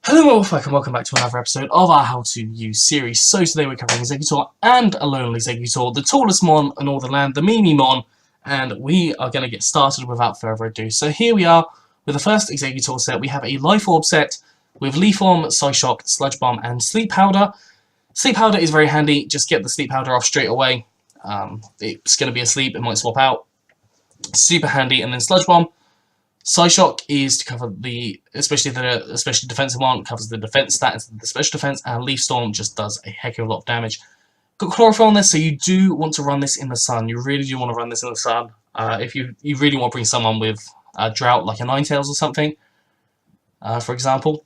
Hello and welcome back to another episode of our How To Use series. So today we're covering Exeggutor and Alolan-Exeggutor, the tallest mon in all the land, the meme mon, and we are going to get started without further ado. So here we are with the first Exeggutor set. We have a Life Orb set with Leaf Orb, Psyshock, Sludge Bomb, and Sleep Powder. Sleep Powder is very handy, just get the Sleep Powder off straight away. It's going to be asleep, it might swap out. Super handy, and then Sludge Bomb. Psyshock is to cover the, especially defensive one, covers the defense stat instead of the special defense, and Leaf Storm just does a heck of a lot of damage. Got Chlorophyll on this, so you do want to run this in the sun. You really do want to run this in the sun. If you really want to bring someone with a drought, like a Ninetales or something, for example.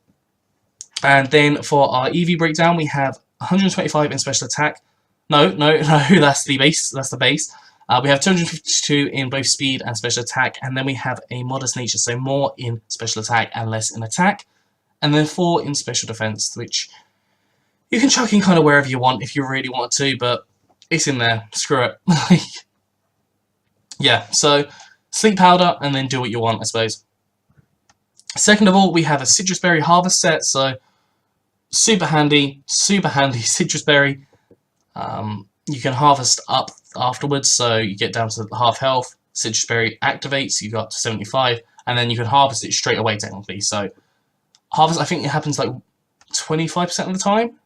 And then for our EV breakdown, we have 125 in special attack. No, that's the base. That's the base. We have 252 in both speed and special attack, and then we have a modest nature, so more in special attack and less in attack, and then 4 in special defense, which you can chuck in kind of wherever you want if you really want to, but it's in there. Screw it. Yeah, so Sleep Powder, and then do what you want, I suppose. Second of all, we have a Citrus Berry Harvest set, so super handy Citrus Berry. You can harvest up afterwards, so you get down to half health. Citrus Berry activates, you got to 75, and then you can harvest it straight away technically. So harvest, I think it happens like 25% of the time,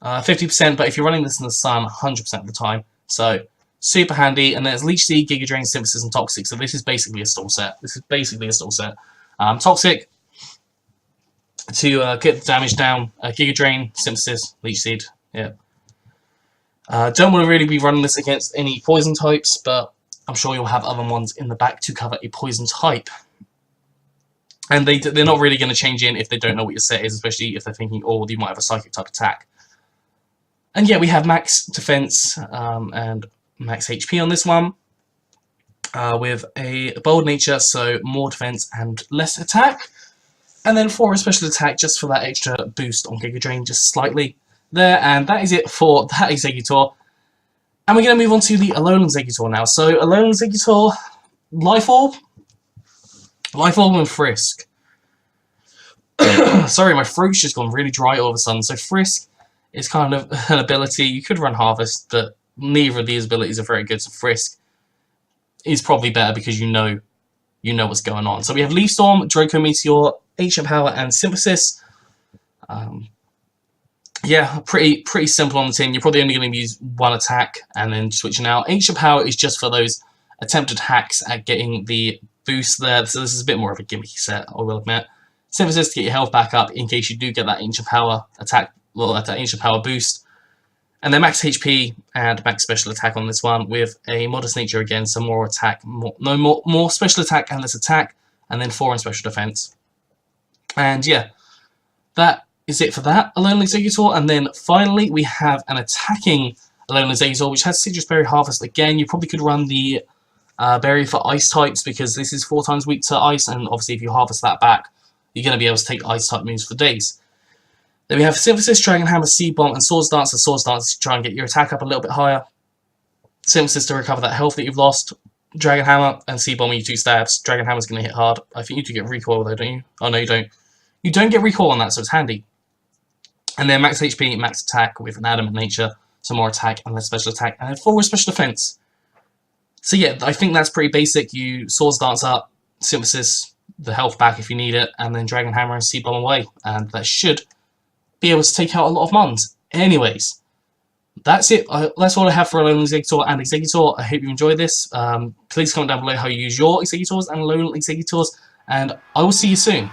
50%, but if you're running this in the sun, 100% of the time. So super handy, and there's Leech Seed, Giga Drain, Synthesis, and Toxic. So this is basically a stall set. Toxic to get the damage down. Giga Drain, Synthesis, Leech Seed. Yeah. Don't want to really be running this against any poison types, but I'm sure you'll have other ones in the back to cover a poison type. And they're not really going to change in if they don't know what your set is, especially if they're thinking, oh, you might have a psychic type attack. And yeah, we have max defense and max HP on this one, with a bold nature, so more defense and less attack. And then 4 in special attack, just for that extra boost on Giga Drain, just slightly. There, and that is it for that Exeggutor. And we're going to move on to the Alolan-Exeggutor now. So, Alolan-Exeggutor, Life Orb and Frisk. Sorry, my throat's just gone really dry all of a sudden. So, Frisk is kind of an ability. You could run Harvest, but neither of these abilities are very good. So, Frisk is probably better because you know what's going on. So, we have Leaf Storm, Draco Meteor, Ancient Power, and Synthesis. Yeah, pretty simple on the tin. You're probably only going to use one attack and then switching out. Ancient Power is just for those attempted hacks at getting the boost there. So this is a bit more of a gimmicky set, I will admit. Synthesis to get your health back up in case you do get that Ancient Power attack, that Ancient Power boost. And then max HP and max special attack on this one with a modest nature again, so more attack, more special attack and less attack, and then 4 in special defense. And yeah, that is it for that Alolan-Exeggutor. And then finally we have an attacking Alolan-Exeggutor, which has Citrus Berry Harvest. Again, you probably could run the berry for ice types because this is 4 times weak to ice, and obviously if you harvest that back, you're going to be able to take ice type moves for days. Then we have Synthesis, Dragon Hammer, Seed Bomb, and Swords Dance. The Swords Dance to try and get your attack up a little bit higher. Synthesis to recover that health that you've lost. Dragon Hammer and Seed Bomb, you 2 stabs. Dragon Hammer's going to hit hard. I think you do get recoil though, don't you? Oh no, you don't. You don't get recoil on that, so it's handy. And then max HP, max attack with an adamant nature, some more attack and less special attack, and then 4 with special defense. So yeah, I think that's pretty basic. You Swords Dance up, Synthesis, the health back if you need it, and then Dragon Hammer and Seed Bomb away. And that should be able to take out a lot of mons. Anyways, that's it. That's all I have for Alolan-Exeggutor and Exeggutor. I hope you enjoyed this. Please comment down below how you use your Exeggutors and Alolan-Exeggutors, and I will see you soon.